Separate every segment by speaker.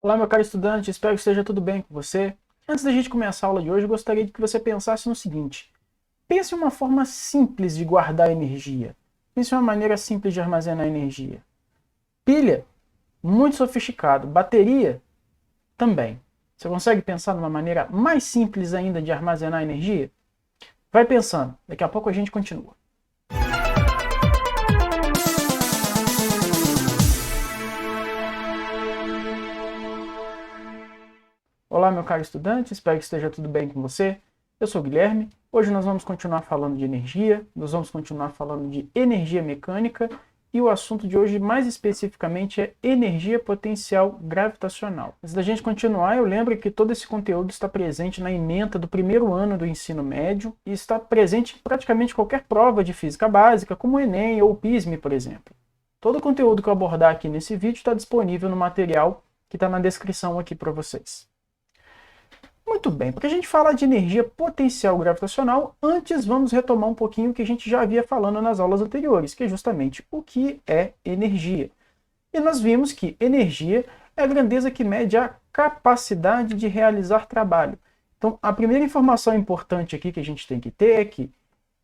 Speaker 1: Olá, meu caro estudante, espero que esteja tudo bem com você. Antes da gente começar a aula de hoje, eu gostaria de que você pensasse no seguinte: pense em uma forma simples de guardar energia. Pense em uma maneira simples de armazenar energia. Pilha, muito sofisticado. Bateria, também. Você consegue pensar numa maneira mais simples ainda de armazenar energia? Vai pensando, daqui a pouco a gente continua. Olá, meu caro estudante, espero que esteja tudo bem com você. Eu sou o Guilherme. Hoje nós vamos continuar falando de energia, nós vamos continuar falando de energia mecânica e o assunto de hoje, mais especificamente, é energia potencial gravitacional. Antes da gente continuar, eu lembro que todo esse conteúdo está presente na ementa do primeiro ano do ensino médio e está presente em praticamente qualquer prova de física básica, como o Enem ou o PISME, por exemplo. Todo o conteúdo que eu abordar aqui nesse vídeo está disponível no material que está na descrição aqui para vocês. Muito bem, para a gente falar de energia potencial gravitacional, antes vamos retomar um pouquinho o que a gente já havia falando nas aulas anteriores, que é justamente o que é energia. E nós vimos que energia é a grandeza que mede a capacidade de realizar trabalho. Então, a primeira informação importante aqui que a gente tem que ter é que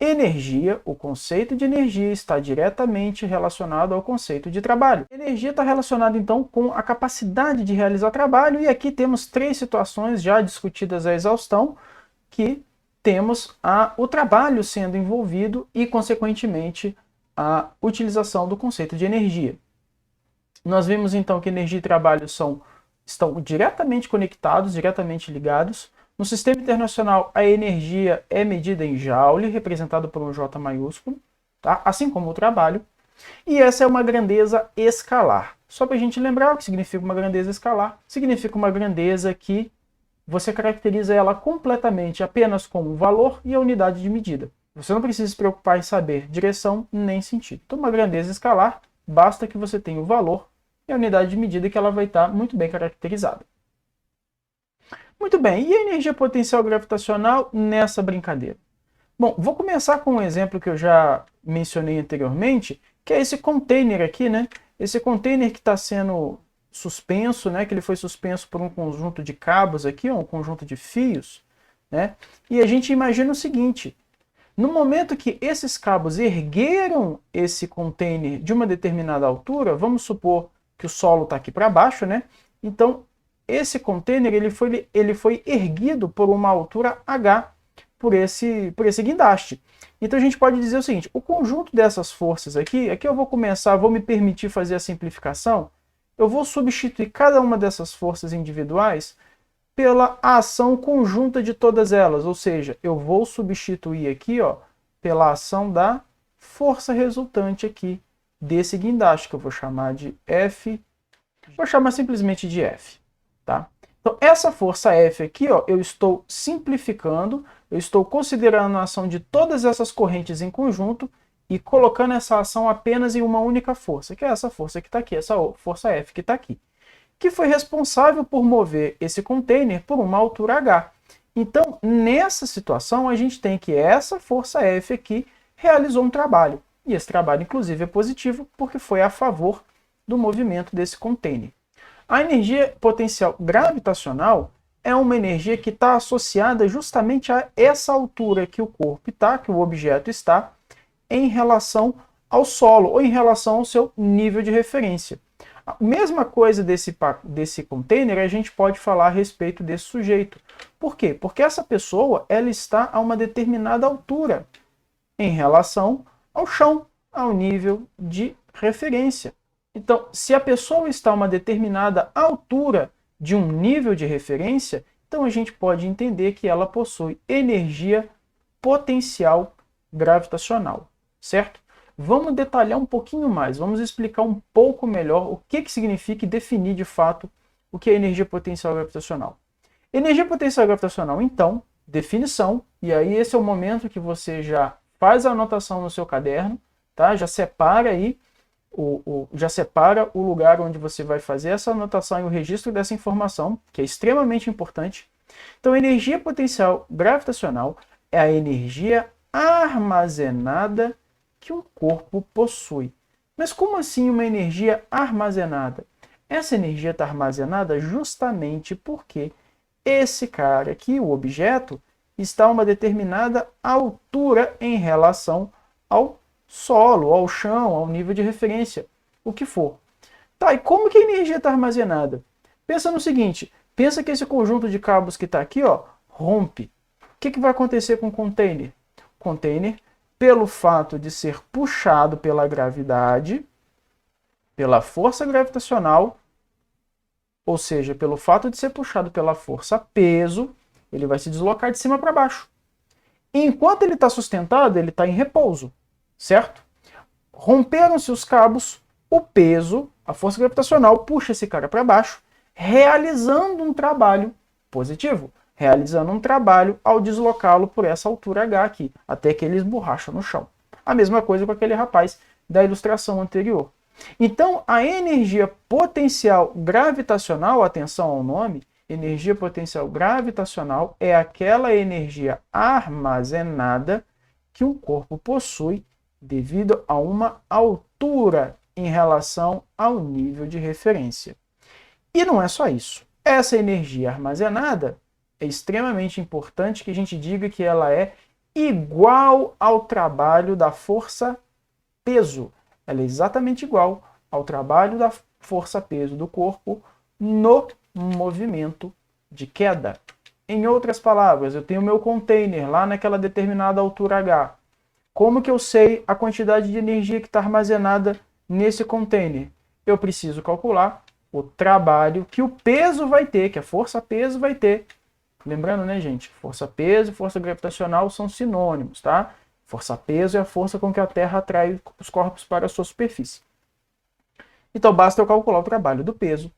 Speaker 1: energia, o conceito de energia está diretamente relacionado ao conceito de trabalho. Energia está relacionada então com a capacidade de realizar trabalho, e aqui temos três situações já discutidas à exaustão, que temos o trabalho sendo envolvido e, consequentemente, a utilização do conceito de energia. Nós vimos então que energia e trabalho estão diretamente conectados, diretamente ligados. No sistema internacional, a energia é medida em joule, representado por um J maiúsculo, tá? Assim como o trabalho. E essa é uma grandeza escalar. Só para a gente lembrar o que significa uma grandeza escalar. Significa uma grandeza que você caracteriza ela completamente apenas com um valor e a unidade de medida. Você não precisa se preocupar em saber direção nem sentido. Então, uma grandeza escalar, basta que você tenha o valor e a unidade de medida, que ela vai estar muito bem caracterizada. Muito bem, e a energia potencial gravitacional nessa brincadeira? Bom, vou começar com um exemplo que eu já mencionei anteriormente, que é esse container aqui, né? Esse container que está sendo suspenso, né? Que ele foi suspenso por um conjunto de cabos aqui, um conjunto de fios, né? E a gente imagina o seguinte: no momento que esses cabos ergueram esse container de uma determinada altura, vamos supor que o solo está aqui para baixo, né? Então, esse container ele foi erguido por uma altura h por esse guindaste. Então a gente pode dizer o seguinte: o conjunto dessas forças aqui eu vou me permitir fazer a simplificação, eu vou substituir cada uma dessas forças individuais pela ação conjunta de todas elas, ou seja, eu vou substituir aqui, ó, pela ação da força resultante aqui desse guindaste, que eu vou chamar de F, vou chamar simplesmente de F, tá? Então, essa força F aqui, ó, eu estou simplificando, eu estou considerando a ação de todas essas correntes em conjunto e colocando essa ação apenas em uma única força, que é essa força que está aqui, essa força F que está aqui, que foi responsável por mover esse container por uma altura h. Então, nessa situação, a gente tem que essa força F aqui realizou um trabalho. E esse trabalho, inclusive, é positivo porque foi a favor do movimento desse container. A energia potencial gravitacional é uma energia que está associada justamente a essa altura que o corpo está, que o objeto está, em relação ao solo, ou em relação ao seu nível de referência. A mesma coisa desse container, a gente pode falar a respeito desse sujeito. Por quê? Porque essa pessoa ela está a uma determinada altura em relação ao chão, ao nível de referência. Então, se a pessoa está a uma determinada altura de um nível de referência, então a gente pode entender que ela possui energia potencial gravitacional, certo? Vamos detalhar um pouquinho mais, vamos explicar um pouco melhor o que significa e definir de fato o que é energia potencial gravitacional. Energia potencial gravitacional, então, definição, e aí esse é o momento que você já faz a anotação no seu caderno, tá? Já separa aí já separa o lugar onde você vai fazer essa anotação e o registro dessa informação, que é extremamente importante. Então, energia potencial gravitacional é a energia armazenada que um corpo possui. Mas como assim uma energia armazenada? Essa energia está armazenada justamente porque esse cara aqui, o objeto, está a uma determinada altura em relação ao solo, ao chão, ao nível de referência, o que for. Tá, e como que a energia está armazenada? Pensa no seguinte, pensa que esse conjunto de cabos que está aqui, ó, rompe. O que vai acontecer com o container? O container, pelo fato de ser puxado pela gravidade, pela força gravitacional, ou seja, pelo fato de ser puxado pela força peso, ele vai se deslocar de cima para baixo. Enquanto ele está sustentado, ele está em repouso, certo? Romperam-se os cabos, o peso, a força gravitacional puxa esse cara para baixo, realizando um trabalho positivo, realizando um trabalho ao deslocá-lo por essa altura H aqui, até que ele esborracha no chão. A mesma coisa com aquele rapaz da ilustração anterior. Então, a energia potencial gravitacional, atenção ao nome, energia potencial gravitacional é aquela energia armazenada que um corpo possui devido a uma altura em relação ao nível de referência. E não é só isso. Essa energia armazenada é extremamente importante que a gente diga que ela é igual ao trabalho da força-peso. Ela é exatamente igual ao trabalho da força-peso do corpo no movimento de queda. Em outras palavras, eu tenho meu container lá naquela determinada altura H. Como que eu sei a quantidade de energia que está armazenada nesse container? Eu preciso calcular o trabalho que o peso vai ter, que a força-peso vai ter. Lembrando, né, gente? Força-peso e força gravitacional são sinônimos, tá? Força-peso é a força com que a Terra atrai os corpos para a sua superfície. Então, basta eu calcular o trabalho do peso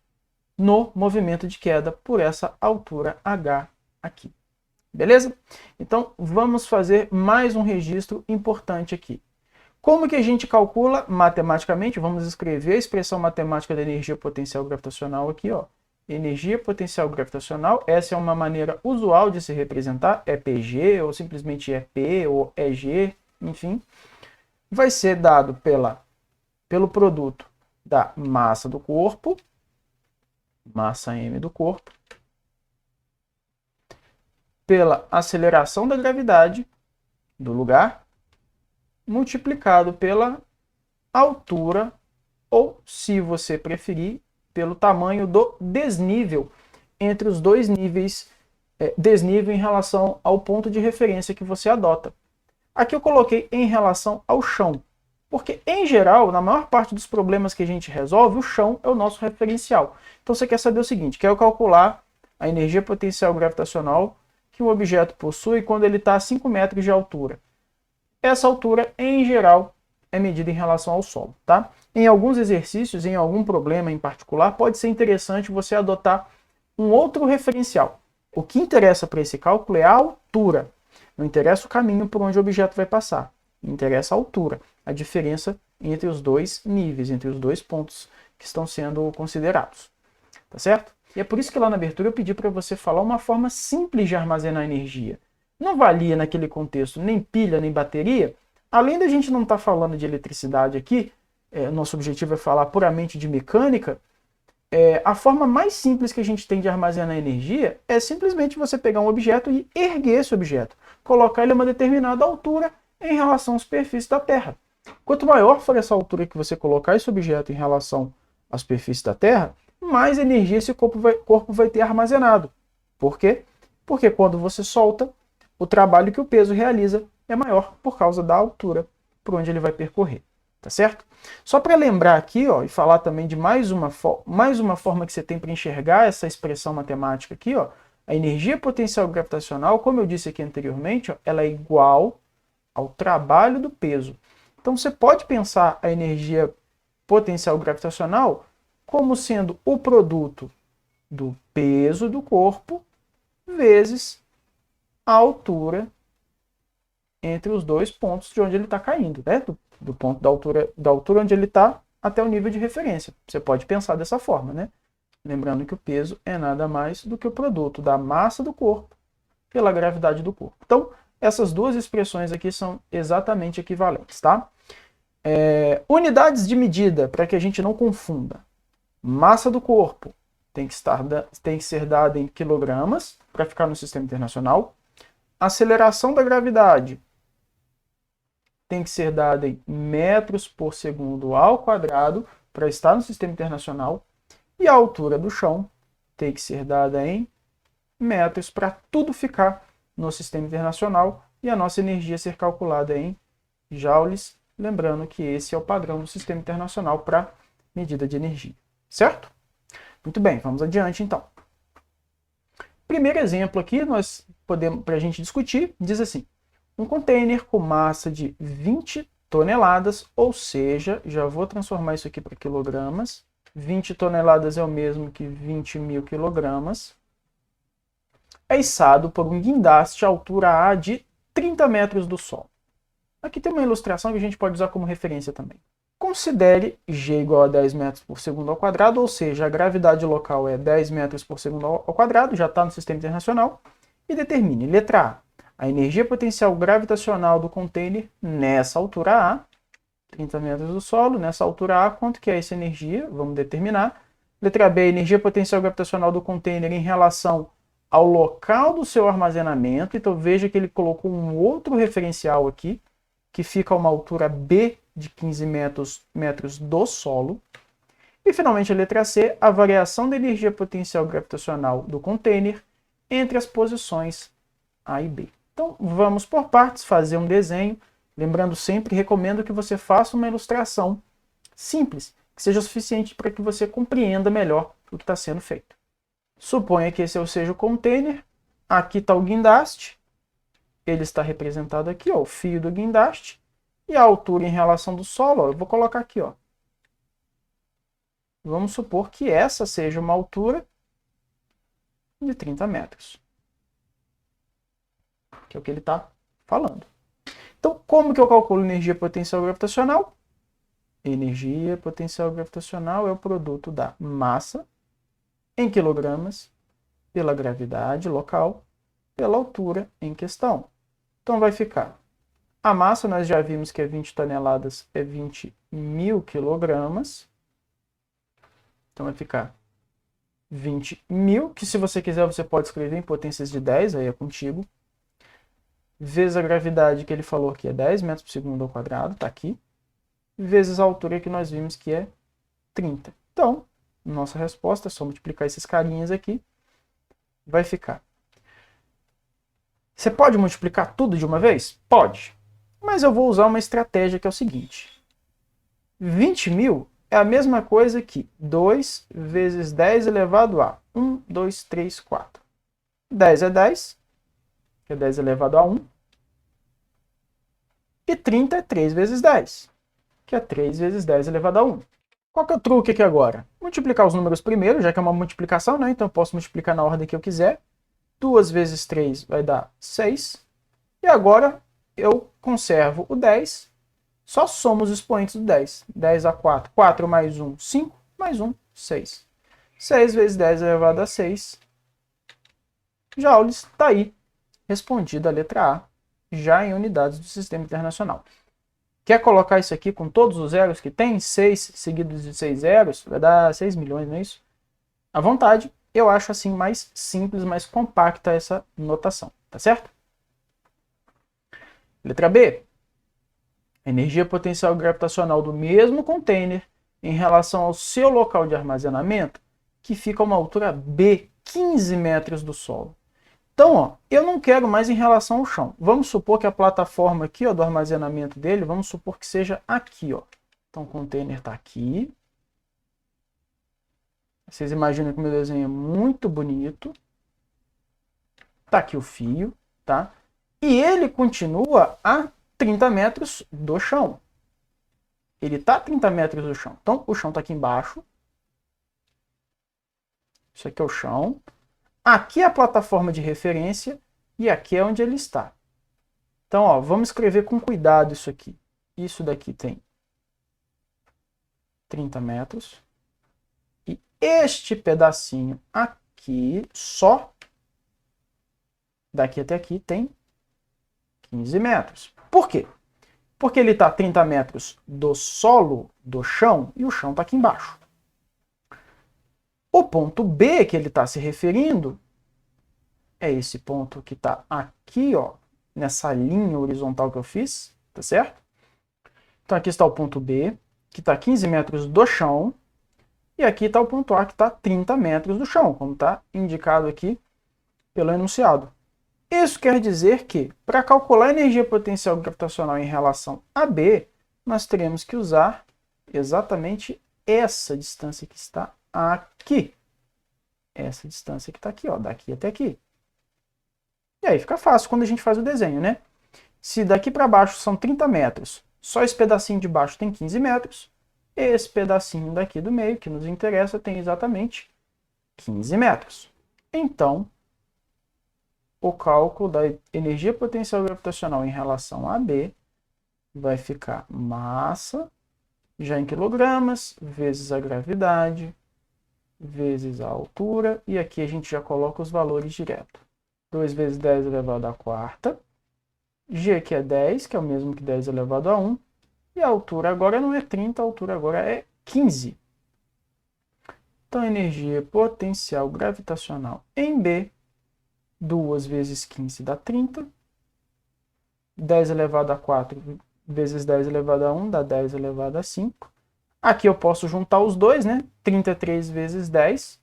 Speaker 1: no movimento de queda por essa altura H aqui. Beleza? Então, vamos fazer mais um registro importante aqui. Como que a gente calcula matematicamente? Vamos escrever a expressão matemática da energia potencial gravitacional aqui, ó. Energia potencial gravitacional, essa é uma maneira usual de se representar, é PG, ou simplesmente é P, ou é G, enfim. Vai ser dado pelo produto da massa do corpo, massa m do corpo, pela aceleração da gravidade do lugar, multiplicado pela altura, ou, se você preferir, pelo tamanho do desnível entre os dois níveis, desnível em relação ao ponto de referência que você adota. Aqui eu coloquei em relação ao chão, porque, em geral, na maior parte dos problemas que a gente resolve, o chão é o nosso referencial. Então você quer saber o seguinte, quer eu calcular a energia potencial gravitacional que o objeto possui quando ele está a 5 metros de altura. Essa altura, em geral, é medida em relação ao solo, tá? Em alguns exercícios, em algum problema em particular, pode ser interessante você adotar um outro referencial. O que interessa para esse cálculo é a altura. Não interessa o caminho por onde o objeto vai passar. Interessa a altura, a diferença entre os dois níveis, entre os dois pontos que estão sendo considerados. Tá certo? E é por isso que lá na abertura eu pedi para você falar uma forma simples de armazenar energia. Não valia naquele contexto nem pilha, nem bateria. Além da gente não estar falando de eletricidade aqui, nosso objetivo é falar puramente de mecânica, a forma mais simples que a gente tem de armazenar energia é simplesmente você pegar um objeto e erguer esse objeto, colocar ele a uma determinada altura em relação à superfície da Terra. Quanto maior for essa altura que você colocar esse objeto em relação à superfície da Terra, mais energia esse corpo vai ter armazenado. Por quê? Porque quando você solta, o trabalho que o peso realiza é maior por causa da altura por onde ele vai percorrer. Tá certo? Só para lembrar aqui, ó, e falar também de mais uma forma que você tem para enxergar essa expressão matemática aqui, ó, a energia potencial gravitacional, como eu disse aqui anteriormente, ó, ela é igual ao trabalho do peso. Então você pode pensar a energia potencial gravitacional como sendo o produto do peso do corpo vezes a altura entre os dois pontos de onde ele está caindo, né? Do ponto da altura onde ele está até o nível de referência. Você pode pensar dessa forma, né? Lembrando que o peso é nada mais do que o produto da massa do corpo pela gravidade do corpo. Então, essas duas expressões aqui são exatamente equivalentes, tá? Unidades de medida, para que a gente não confunda. Massa do corpo tem que ser dada em quilogramas para ficar no sistema internacional. Aceleração da gravidade tem que ser dada em metros por segundo ao quadrado para estar no sistema internacional. E a altura do chão tem que ser dada em metros para tudo ficar no sistema internacional e a nossa energia ser calculada em joules, lembrando que esse é o padrão do sistema internacional para medida de energia, certo? Muito bem, vamos adiante então. Primeiro exemplo aqui, nós podemos, para a gente discutir, diz assim: um container com massa de 20 toneladas, ou seja, já vou transformar isso aqui para quilogramas. 20 toneladas é o mesmo que 20.000 quilogramas. É içado por um guindaste à altura A de 30 metros do solo. Aqui tem uma ilustração que a gente pode usar como referência também. Considere G igual a 10 metros por segundo ao quadrado, ou seja, a gravidade local é 10 metros por segundo ao quadrado, já está no sistema internacional, e determine, letra A energia potencial gravitacional do container nessa altura A, 30 metros do solo, nessa altura A, quanto que é essa energia? Vamos determinar. Letra B, a energia potencial gravitacional do container em relação ao local do seu armazenamento. Então veja que ele colocou um outro referencial aqui, que fica a uma altura B de 15 metros do solo. E finalmente a letra C, a variação da energia potencial gravitacional do container entre as posições A e B. Então vamos por partes, fazer um desenho. Lembrando sempre, recomendo que você faça uma ilustração simples, que seja suficiente para que você compreenda melhor o que está sendo feito. Suponha que esse seja o container, aqui está o guindaste, ele está representado aqui, ó, o fio do guindaste, e a altura em relação do solo, ó, eu vou colocar aqui, ó. Vamos supor que essa seja uma altura de 30 metros, que é o que ele está falando. Então, como que eu calculo energia potencial gravitacional? Energia potencial gravitacional é o produto da massa em quilogramas pela gravidade local pela altura em questão. Então vai ficar, a massa nós já vimos que é 20 toneladas, é 20.000 quilogramas. Então vai ficar 20.000, que se você quiser você pode escrever em potências de 10, aí é contigo. Vezes a gravidade que ele falou que é 10 metros por segundo ao quadrado, está aqui. Vezes a altura que nós vimos que é 30. Então, nossa resposta é só multiplicar esses carinhas aqui. Vai ficar. Você pode multiplicar tudo de uma vez? Pode. Mas eu vou usar uma estratégia que é o seguinte. 20.000 é a mesma coisa que 2 vezes 10 elevado a 1, 2, 3, 4. 10 é 10, que é 10 elevado a 1. E 30 é 3 vezes 10, que é 3 vezes 10 elevado a 1. Qual que é o truque aqui agora? Multiplicar os números primeiro, já que é uma multiplicação, né? Então eu posso multiplicar na ordem que eu quiser. 2 vezes 3 vai dar 6. E agora eu conservo o 10. Só somo os expoentes do 10. 10 a 4. 4 mais 1, 5. Mais 1, 6. 6 vezes 10 elevado a 6 joules. Está aí respondida a letra A, já em unidades do sistema internacional. Quer colocar isso aqui com todos os zeros que tem? 6 seguidos de 6 zeros? Vai dar 6 milhões, não é isso? À vontade. Eu acho assim mais simples, mais compacta essa notação. Tá certo? Letra B. Energia potencial gravitacional do mesmo container em relação ao seu local de armazenamento, que fica a uma altura B, 15 metros do solo. Então, ó, eu não quero mais em relação ao chão. Vamos supor que a plataforma aqui, ó, do armazenamento dele, vamos supor que seja aqui, ó. Então o container está aqui. Vocês imaginam que o meu desenho é muito bonito. Está aqui o fio, tá? E ele continua a 30 metros do chão. Ele está a 30 metros do chão. Então, o chão está aqui embaixo. Isso aqui é o chão. Aqui é a plataforma de referência e aqui é onde ele está. Então, ó, vamos escrever com cuidado isso aqui. Isso daqui tem 30 metros. E este pedacinho aqui, só daqui até aqui, tem 15 metros. Por quê? Porque ele está a 30 metros do solo, do chão, e o chão está aqui embaixo. O ponto B que ele está se referindo é esse ponto que está aqui, ó, nessa linha horizontal que eu fiz, tá certo? Então aqui está o ponto B, que está a 15 metros do chão, e aqui está o ponto A, que está a 30 metros do chão, como está indicado aqui pelo enunciado. Isso quer dizer que, para calcular a energia potencial gravitacional em relação a B, nós teremos que usar exatamente essa distância que está aqui. Essa distância que está aqui, ó, daqui até aqui. E aí fica fácil quando a gente faz o desenho, né? Se daqui para baixo são 30 metros, só esse pedacinho de baixo tem 15 metros, esse pedacinho daqui do meio, que nos interessa, tem exatamente 15 metros. Então, o cálculo da energia potencial gravitacional em relação a B vai ficar massa, já em quilogramas, vezes a gravidade, vezes a altura, e aqui a gente já coloca os valores direto. 2 vezes 10 elevado à quarta, G que é 10, que é o mesmo que 10 elevado a 1, e a altura agora não é 30, a altura agora é 15. Então, energia potencial gravitacional em B, 2 vezes 15 dá 30, 10 elevado a 4 vezes 10 elevado a 1 dá 10 elevado a 5. Aqui eu posso juntar os dois, né? 33 vezes 10.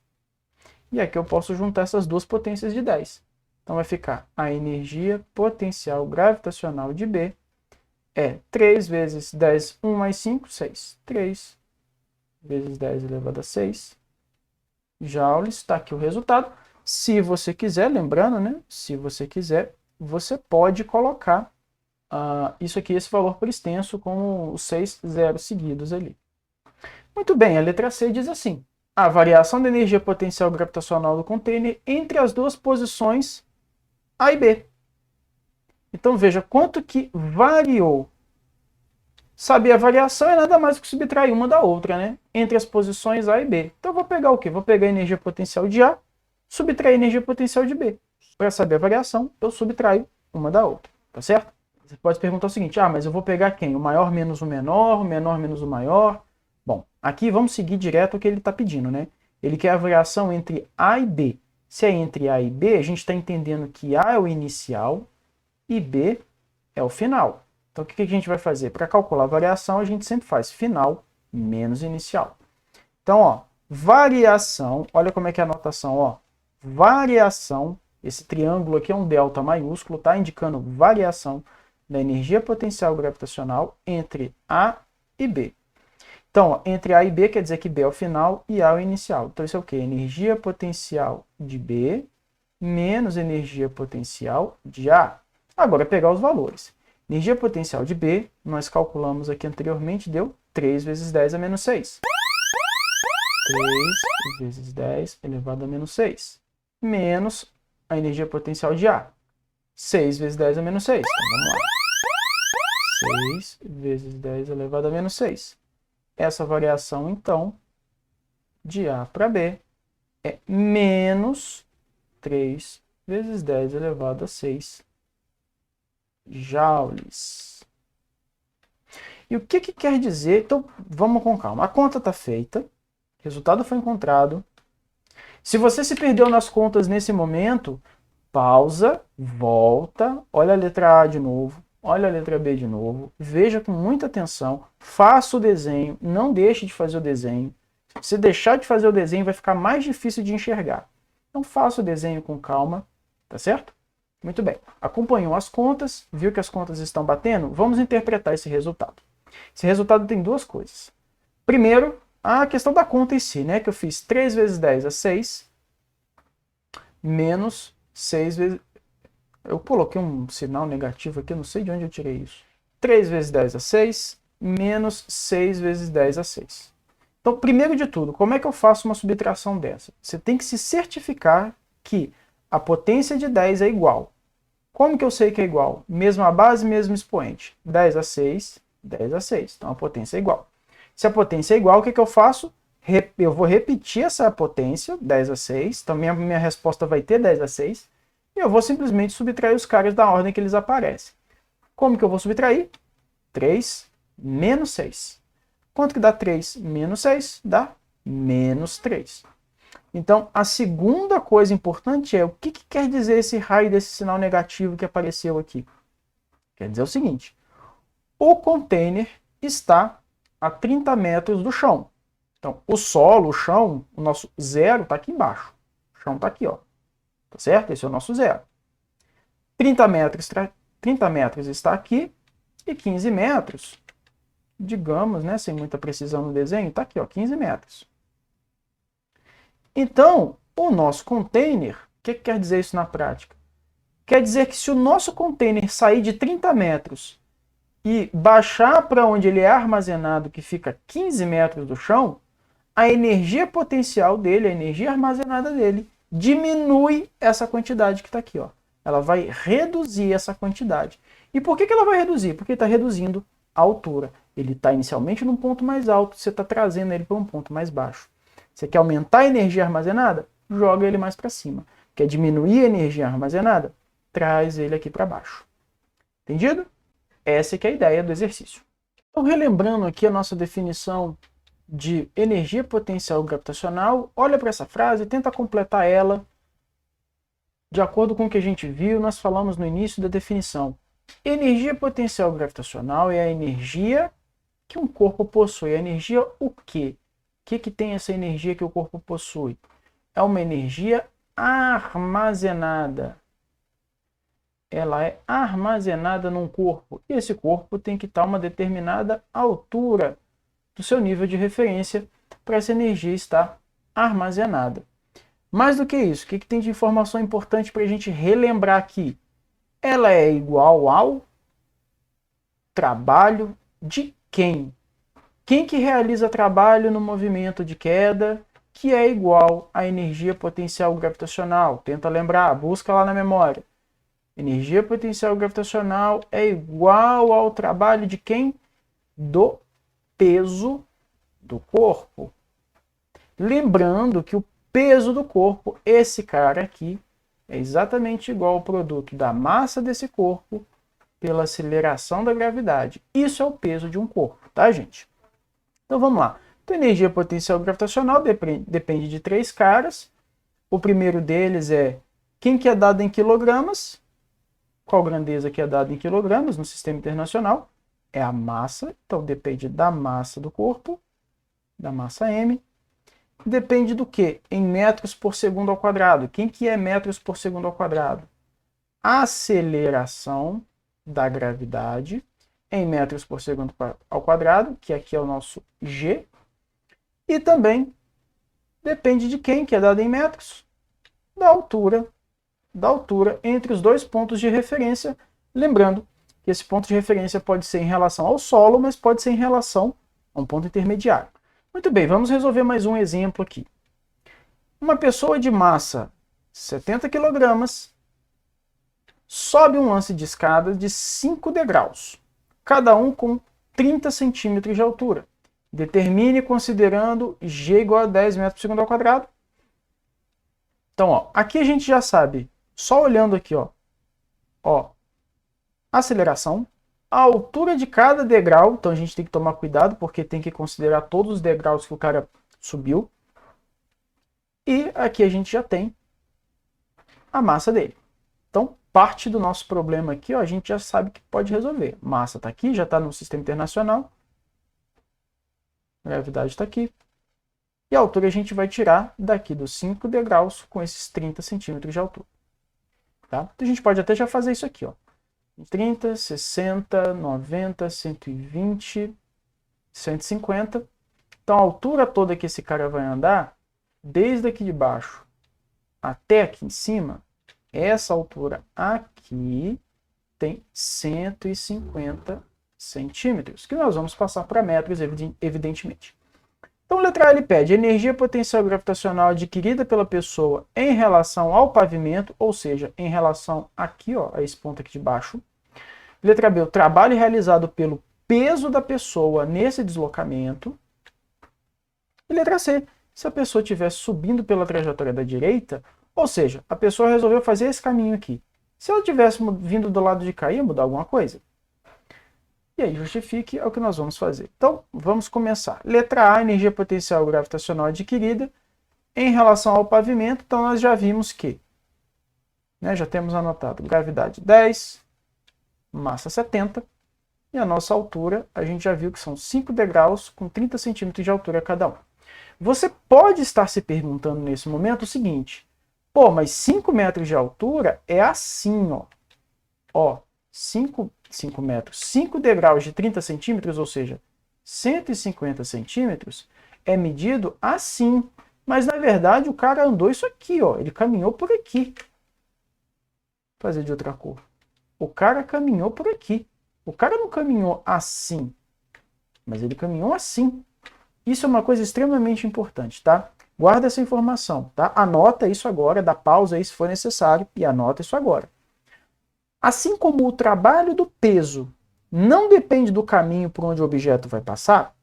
Speaker 1: E aqui eu posso juntar essas duas potências de 10. Então vai ficar a energia potencial gravitacional de B é 3 vezes 10, 1 mais 5, 6. 3 vezes 10 elevado a 6 joules. Está aqui o resultado. Se você quiser, lembrando, né? Se você quiser, você pode colocar isso aqui, esse valor por extenso, com os 6 zeros seguidos ali. Muito bem, a letra C diz assim: a variação da energia potencial gravitacional do container entre as duas posições A e B. Então veja quanto que variou. Saber a variação é nada mais que subtrair uma da outra, né? Entre as posições A e B. Então eu vou pegar o quê? Vou pegar a energia potencial de A, subtrair a energia potencial de B. Para saber a variação, eu subtraio uma da outra, tá certo? Você pode perguntar o seguinte: mas eu vou pegar quem? O maior menos o menor menos o maior? Bom, aqui vamos seguir direto o que ele está pedindo, né? Ele quer a variação entre A e B. Se é entre A e B, a gente está entendendo que A é o inicial e B é o final. Então, o que a gente vai fazer? Para calcular a variação, a gente sempre faz final menos inicial. Então, ó, variação, olha como é que é a notação, ó. Variação, esse triângulo aqui é um delta maiúsculo, tá? Indicando variação da energia potencial gravitacional entre A e B. Então, ó, entre A e B quer dizer que B é o final e A é o inicial. Então, isso é o quê? Energia potencial de B menos energia potencial de A. Agora, pegar os valores. Energia potencial de B, nós calculamos aqui anteriormente, deu 3 vezes 10 a menos 6. 3 vezes 10 elevado a menos 6. Menos a energia potencial de A. 6 vezes 10 a menos 6. Então, vamos lá. 6 vezes 10 elevado a menos 6. Essa variação, então, de A para B é menos 3 vezes 10 elevado a 6 joules. E o que quer dizer? Então, vamos com calma. A conta está feita, o resultado foi encontrado. Se você se perdeu nas contas nesse momento, pausa, volta, olha a letra A de novo, olha a letra B de novo, veja com muita atenção, faça o desenho, não deixe de fazer o desenho. Se deixar de fazer o desenho, vai ficar mais difícil de enxergar. Então, faça o desenho com calma, tá certo? Muito bem. Acompanhou as contas, viu que as contas estão batendo? Vamos interpretar esse resultado. Esse resultado tem duas coisas. Primeiro, a questão da conta em si, né? Que eu fiz 3 vezes 10 a 6, menos 6 vezes... Eu coloquei um sinal negativo aqui, não sei de onde eu tirei isso. 3 vezes 10 a 6, menos 6 vezes 10 a 6. Então, primeiro de tudo, como é que eu faço uma subtração dessa? Você tem que se certificar que a potência de 10 é igual. Como que eu sei que é igual? Mesma base, mesmo expoente. 10 a 6, 10 a 6. Então a potência é igual. Se a potência é igual, o que eu faço? Eu vou repetir essa potência, 10 a 6. Então minha resposta vai ter 10 a 6. E eu vou simplesmente subtrair os caras da ordem que eles aparecem. Como que eu vou subtrair? 3 menos 6. Quanto que dá 3 menos 6? Dá menos 3. Então, a segunda coisa importante é o que quer dizer esse raio desse sinal negativo que apareceu aqui. Quer dizer o seguinte, o container está a 30 metros do chão. Então, o solo, o chão, o nosso zero está aqui embaixo. O chão está aqui, ó. Tá certo? Esse é o nosso zero. 30 metros está aqui e 15 metros, digamos, né, sem muita precisão no desenho, está aqui, ó, 15 metros. Então, o nosso container, o que quer dizer isso na prática? Quer dizer que se o nosso container sair de 30 metros e baixar para onde ele é armazenado, que fica 15 metros do chão, a energia potencial dele, a energia armazenada dele, diminui essa quantidade que está aqui, ó. Ela vai reduzir essa quantidade. E por que ela vai reduzir? Porque está reduzindo a altura. Ele está inicialmente num ponto mais alto, você está trazendo ele para um ponto mais baixo. Você quer aumentar a energia armazenada? Joga ele mais para cima. Quer diminuir a energia armazenada? Traz ele aqui para baixo. Entendido? Essa é que é a ideia do exercício. Então, relembrando aqui a nossa definição de energia potencial gravitacional, olha para essa frase e tenta completar ela. De acordo com o que a gente viu, nós falamos no início da definição. Energia potencial gravitacional é a energia que um corpo possui. A energia o quê? O que tem essa energia que o corpo possui? É uma energia armazenada. Ela é armazenada num corpo. E esse corpo tem que estar a uma determinada altura do seu nível de referência para essa energia estar armazenada. Mais do que isso, o que tem de informação importante para a gente relembrar aqui? Ela é igual ao trabalho de quem? Quem que realiza trabalho no movimento de queda, que é igual à energia potencial gravitacional? Tenta lembrar, busca lá na memória. Energia potencial gravitacional é igual ao trabalho de quem? Do peso do corpo. Lembrando que o peso do corpo, esse cara aqui, é exatamente igual ao produto da massa desse corpo pela aceleração da gravidade. Isso é o peso de um corpo, tá, gente? Então vamos lá. Então, energia potencial gravitacional depende de três caras. O primeiro deles é quem que é dado em quilogramas. Qual grandeza que é dada em quilogramas no sistema internacional? É a massa. Então depende da massa do corpo, da massa m. Depende do que? Em metros por segundo ao quadrado. Quem que é metros por segundo ao quadrado? Aceleração da gravidade em metros por segundo ao quadrado, que aqui é o nosso g. E também depende de quem, que é dado em metros? Da altura entre os dois pontos de referência. Lembrando que esse ponto de referência pode ser em relação ao solo, mas pode ser em relação a um ponto intermediário. Muito bem, vamos resolver mais um exemplo aqui. Uma pessoa de massa 70 kg sobe um lance de escada de 5 degraus, cada um com 30 centímetros de altura. Determine considerando g igual a 10 metros por segundo ao quadrado. Então, ó, aqui a gente já sabe, só olhando aqui, ó, aceleração, a altura de cada degrau, então a gente tem que tomar cuidado, porque tem que considerar todos os degraus que o cara subiu. E aqui a gente já tem a massa dele. Então, parte do nosso problema aqui, ó, a gente já sabe que pode resolver. Massa está aqui, já está no sistema internacional. Gravidade está aqui. E a altura a gente vai tirar daqui dos 5 degraus com esses 30 centímetros de altura. Tá? Então a gente pode até já fazer isso aqui, ó. 30, 60, 90, 120, 150. Então a altura toda que esse cara vai andar, desde aqui de baixo até aqui em cima, essa altura aqui tem 150 centímetros, que nós vamos passar para metros, evidentemente. Então, letra A, ele pede energia potencial gravitacional adquirida pela pessoa em relação ao pavimento, ou seja, em relação aqui, ó, a esse ponto aqui de baixo. Letra B, o trabalho realizado pelo peso da pessoa nesse deslocamento. E letra C, se a pessoa estiver subindo pela trajetória da direita, ou seja, a pessoa resolveu fazer esse caminho aqui. Se ela tivesse vindo do lado de cá, ia mudar alguma coisa? E aí, justifique, é o que nós vamos fazer. Então, vamos começar. Letra A, energia potencial gravitacional adquirida Em relação ao pavimento, então nós já vimos que, né, já temos anotado gravidade 10, massa 70, e a nossa altura, a gente já viu que são 5 degraus com 30 centímetros de altura cada um. Você pode estar se perguntando nesse momento o seguinte, pô, mas 5 metros de altura é assim, ó, 5 metros, 5 degraus de 30 centímetros, ou seja, 150 centímetros, é medido assim. Mas, na verdade, o cara andou isso aqui, ó. Ele caminhou por aqui. Vou fazer de outra cor. O cara caminhou por aqui. O cara não caminhou assim, mas ele caminhou assim. Isso é uma coisa extremamente importante, tá? Guarda essa informação, tá? Anota isso agora, dá pausa aí se for necessário e anota isso agora. Assim como o trabalho do peso não depende do caminho por onde o objeto vai passar,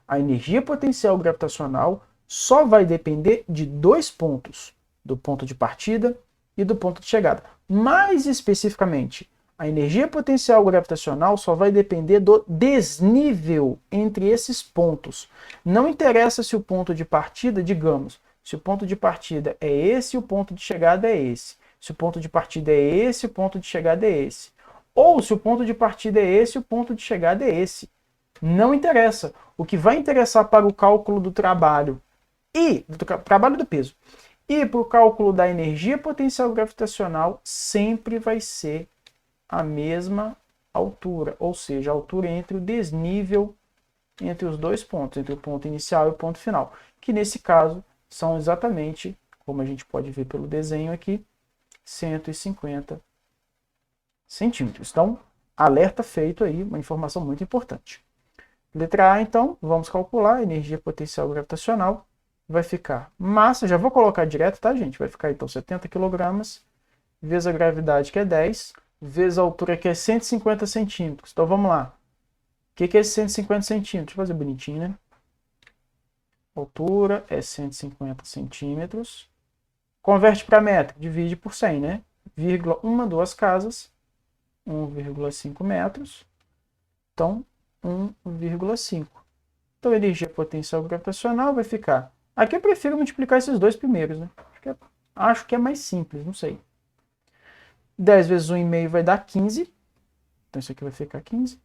Speaker 1: a energia potencial gravitacional só vai depender de 2 pontos, do ponto de partida e do ponto de chegada. Mais especificamente, a energia potencial gravitacional só vai depender do desnível entre esses pontos. Não interessa se o ponto de partida, digamos, se o ponto de partida é esse e o ponto de chegada é esse. Se o ponto de partida é esse, o ponto de chegada é esse. Ou se o ponto de partida é esse, o ponto de chegada é esse. Não interessa. O que vai interessar para o cálculo do trabalho e do trabalho do peso e para o cálculo da energia potencial gravitacional sempre vai ser a mesma altura, ou seja, a altura entre o desnível entre os 2 pontos, entre o ponto inicial e o ponto final, que nesse caso são exatamente, como a gente pode ver pelo desenho aqui, 150 centímetros. Então, alerta feito aí, uma informação muito importante. Letra A, então, vamos calcular a energia potencial gravitacional. Vai ficar massa, já vou colocar direto, tá, gente? Vai ficar, então, 70 kg, vezes a gravidade, que é 10, vezes a altura, que é 150 centímetros. Então, vamos lá. O que é esse 150 centímetros? Deixa eu fazer bonitinho, né? A altura é 150 centímetros. Converte para metro, divide por 100, né? Vírgula, 2 casas, 1,5 metros. Então, 1,5. Então, a energia potencial gravitacional vai ficar... Aqui eu prefiro multiplicar esses dois primeiros, né? Acho que é mais simples, não sei. 10 vezes 1,5 vai dar 15. Então, isso aqui vai ficar 15.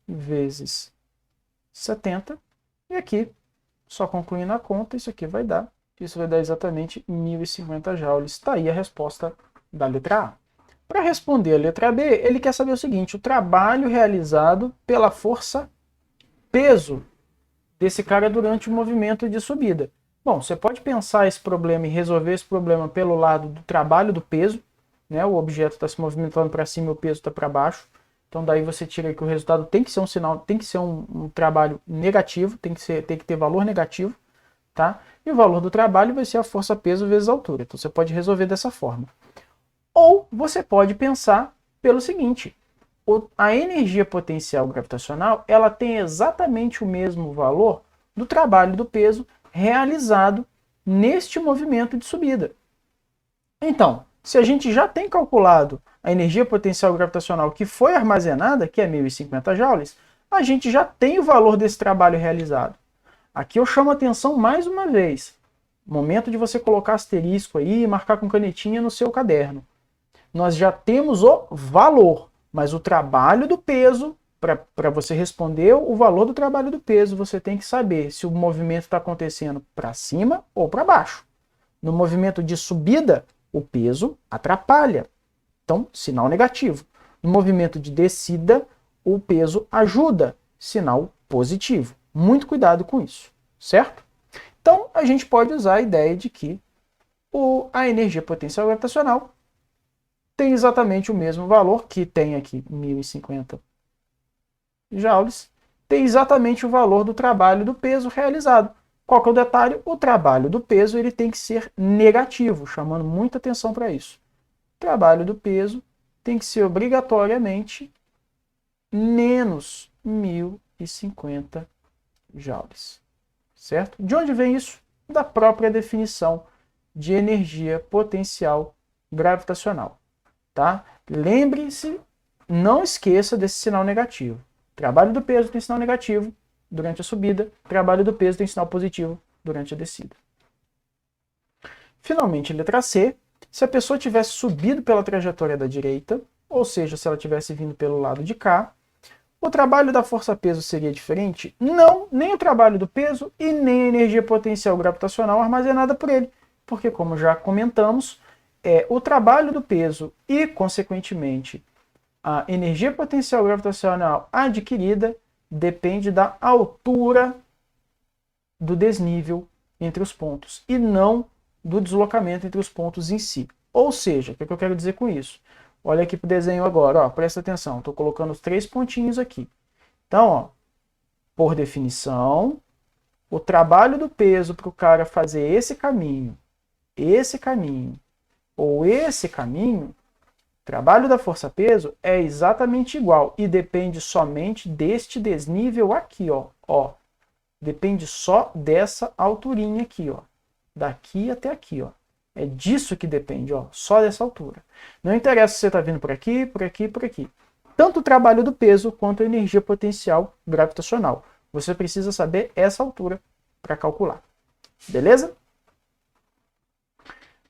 Speaker 1: Vezes 70. E aqui, só concluindo a conta, isso aqui vai dar... Isso vai dar exatamente 1.050 joules. Está aí a resposta da letra A. Para responder a letra B, ele quer saber o seguinte, o trabalho realizado pela força peso desse cara durante o movimento de subida. Bom, você pode pensar esse problema e resolver esse problema pelo lado do trabalho do peso, né? O objeto está se movimentando para cima e o peso está para baixo. Então daí você tira que o resultado tem que ser um sinal, tem que ser um trabalho negativo, tem que ter valor negativo, tá? E o valor do trabalho vai ser a força peso vezes a altura. Então você pode resolver dessa forma. Ou você pode pensar pelo seguinte, a energia potencial gravitacional ela tem exatamente o mesmo valor do trabalho do peso realizado neste movimento de subida. Então, se a gente já tem calculado a energia potencial gravitacional que foi armazenada, que é 1.050 joules, a gente já tem o valor desse trabalho realizado. Aqui eu chamo a atenção mais uma vez. Momento de você colocar asterisco aí e marcar com canetinha no seu caderno. Nós já temos o valor, mas o trabalho do peso, para você responder o valor do trabalho do peso, você tem que saber se o movimento está acontecendo para cima ou para baixo. No movimento de subida, o peso atrapalha. Então, sinal negativo. No movimento de descida, o peso ajuda. Sinal positivo. Muito cuidado com isso, certo? Então, a gente pode usar a ideia de que a energia potencial gravitacional tem exatamente o mesmo valor, que tem aqui 1.050 joules, tem exatamente o valor do trabalho do peso realizado. Qual que é o detalhe? O trabalho do peso ele tem que ser negativo, chamando muita atenção para isso. O trabalho do peso tem que ser obrigatoriamente menos 1.050 joules. Certo? De onde vem isso? Da própria definição de energia potencial gravitacional. Tá? Lembre-se, não esqueça desse sinal negativo. Trabalho do peso tem sinal negativo durante a subida, trabalho do peso tem sinal positivo durante a descida. Finalmente, letra C, se a pessoa tivesse subido pela trajetória da direita, ou seja, se ela tivesse vindo pelo lado de cá, o trabalho da força-peso seria diferente? Não, nem o trabalho do peso e nem a energia potencial gravitacional armazenada por ele, porque, como já comentamos, o trabalho do peso e, consequentemente, a energia potencial gravitacional adquirida depende da altura do desnível entre os pontos e não do deslocamento entre os pontos em si. Ou seja, o que eu quero dizer com isso? Olha aqui para o desenho agora, ó, presta atenção, estou colocando os 3 pontinhos aqui. Então, ó, por definição, o trabalho do peso para o cara fazer esse caminho, ou esse caminho, o trabalho da força-peso é exatamente igual e depende somente deste desnível aqui, ó. Depende só dessa alturinha aqui, ó. Daqui até aqui, ó. É disso que depende, ó, só dessa altura. Não interessa se você está vindo por aqui, por aqui, por aqui. Tanto o trabalho do peso quanto a energia potencial gravitacional. Você precisa saber essa altura para calcular. Beleza?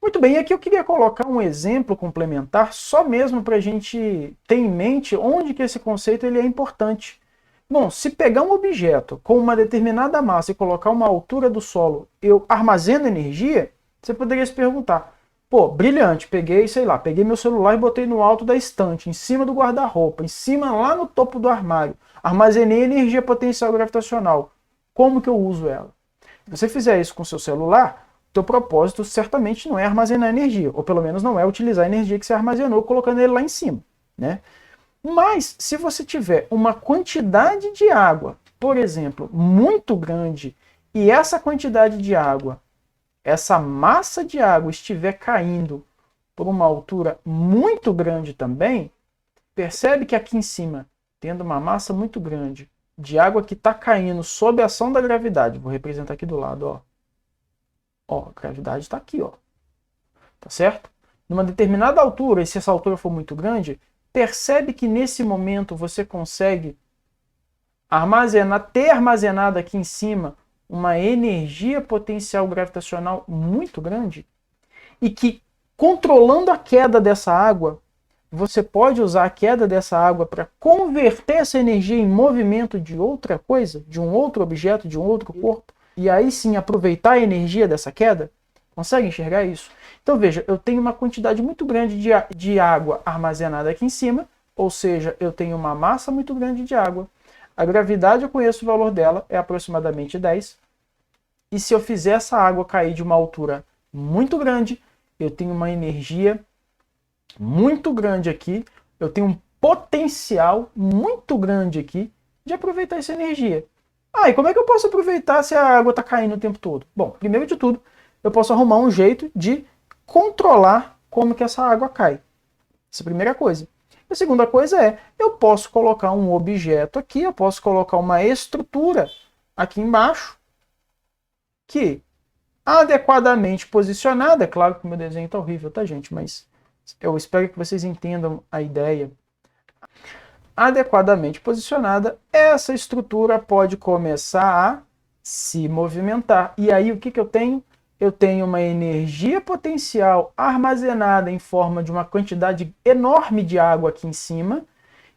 Speaker 1: Muito bem, aqui eu queria colocar um exemplo complementar, só mesmo para a gente ter em mente onde que esse conceito ele é importante. Bom, se pegar um objeto com uma determinada massa e colocar uma altura do solo, eu armazeno energia? Você poderia se perguntar, pô, brilhante, peguei meu celular e botei no alto da estante, em cima do guarda-roupa, em cima lá no topo do armário, armazenei energia potencial gravitacional, como que eu uso ela? Se você fizer isso com seu celular, teu propósito certamente não é armazenar energia, ou pelo menos não é utilizar a energia que você armazenou colocando ele lá em cima, né? Mas, se você tiver uma quantidade de água, por exemplo, muito grande, e essa quantidade de água, essa massa de água estiver caindo por uma altura muito grande também, percebe que aqui em cima, tendo uma massa muito grande de água que está caindo sob a ação da gravidade, vou representar aqui do lado, ó. Ó, a gravidade está aqui, ó. Tá certo? Numa determinada altura, e se essa altura for muito grande, percebe que nesse momento você consegue ter armazenado aqui em cima uma energia potencial gravitacional muito grande e que, controlando a queda dessa água, você pode usar a queda dessa água para converter essa energia em movimento de outra coisa, de um outro objeto, de um outro corpo, e aí sim aproveitar a energia dessa queda? Consegue enxergar isso? Então veja, eu tenho uma quantidade muito grande de água armazenada aqui em cima, ou seja, eu tenho uma massa muito grande de água. A gravidade, eu conheço o valor dela, é aproximadamente 10. E se eu fizer essa água cair de uma altura muito grande, eu tenho uma energia muito grande aqui, eu tenho um potencial muito grande aqui de aproveitar essa energia. Ah, e como é que eu posso aproveitar se a água está caindo o tempo todo? Bom, primeiro de tudo, eu posso arrumar um jeito de controlar como que essa água cai. Essa é a primeira coisa. A segunda coisa é, eu posso colocar um objeto aqui, eu posso colocar uma estrutura aqui embaixo, que adequadamente posicionada, é claro que o meu desenho está horrível, tá gente, mas eu espero que vocês entendam a ideia. Adequadamente posicionada, essa estrutura pode começar a se movimentar. E aí o que eu tenho? Eu tenho uma energia potencial armazenada em forma de uma quantidade enorme de água aqui em cima,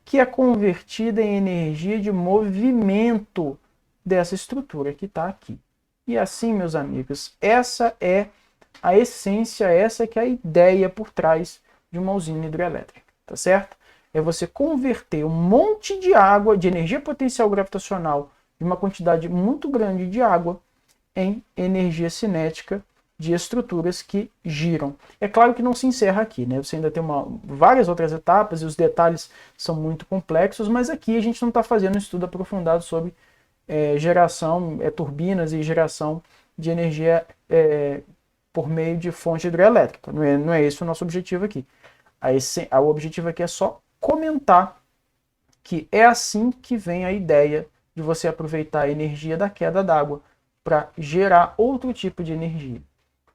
Speaker 1: que é convertida em energia de movimento dessa estrutura que está aqui. E assim, meus amigos, essa é a essência, essa que é a ideia por trás de uma usina hidrelétrica, tá certo? É você converter um monte de água, de energia potencial gravitacional, de uma quantidade muito grande de água, em energia cinética de estruturas que giram. É claro que não se encerra aqui, né? Você ainda tem várias outras etapas e os detalhes são muito complexos, mas aqui a gente não está fazendo um estudo aprofundado sobre geração, turbinas e geração de energia por meio de fonte hidrelétrica. Não é esse o nosso objetivo aqui. O objetivo aqui é só comentar que é assim que vem a ideia de você aproveitar a energia da queda d'água para gerar outro tipo de energia,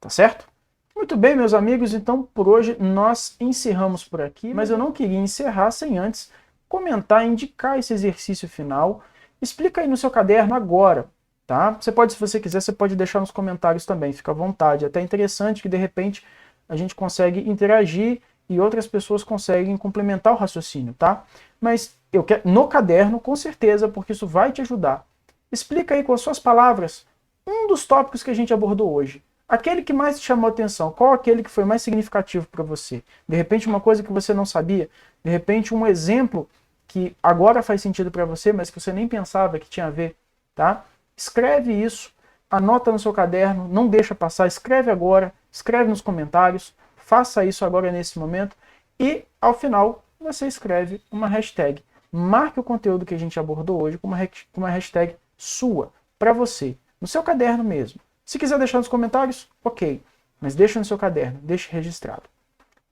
Speaker 1: tá certo? Muito bem, meus amigos, então por hoje nós encerramos por aqui, mas eu não queria encerrar sem antes comentar, indicar esse exercício final. Explica aí no seu caderno agora, tá? Você pode, se você quiser, você pode deixar nos comentários também, fica à vontade. É até interessante que, de repente, a gente consegue interagir e outras pessoas conseguem complementar o raciocínio, tá? Mas eu quero, no caderno, com certeza, porque isso vai te ajudar. Explica aí com as suas palavras um dos tópicos que a gente abordou hoje. Aquele que mais te chamou a atenção, qual aquele que foi mais significativo para você? De repente uma coisa que você não sabia, de repente um exemplo que agora faz sentido para você, mas que você nem pensava que tinha a ver, tá? Escreve isso, anota no seu caderno, não deixa passar, escreve agora, escreve nos comentários, faça isso agora nesse momento e ao final você escreve uma hashtag. Marque o conteúdo que a gente abordou hoje com uma hashtag sua, para você, no seu caderno mesmo. Se quiser deixar nos comentários, ok, mas deixa no seu caderno, deixe registrado,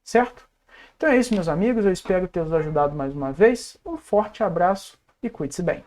Speaker 1: certo? Então é isso, meus amigos, eu espero ter os ajudado mais uma vez. Um forte abraço e cuide-se bem.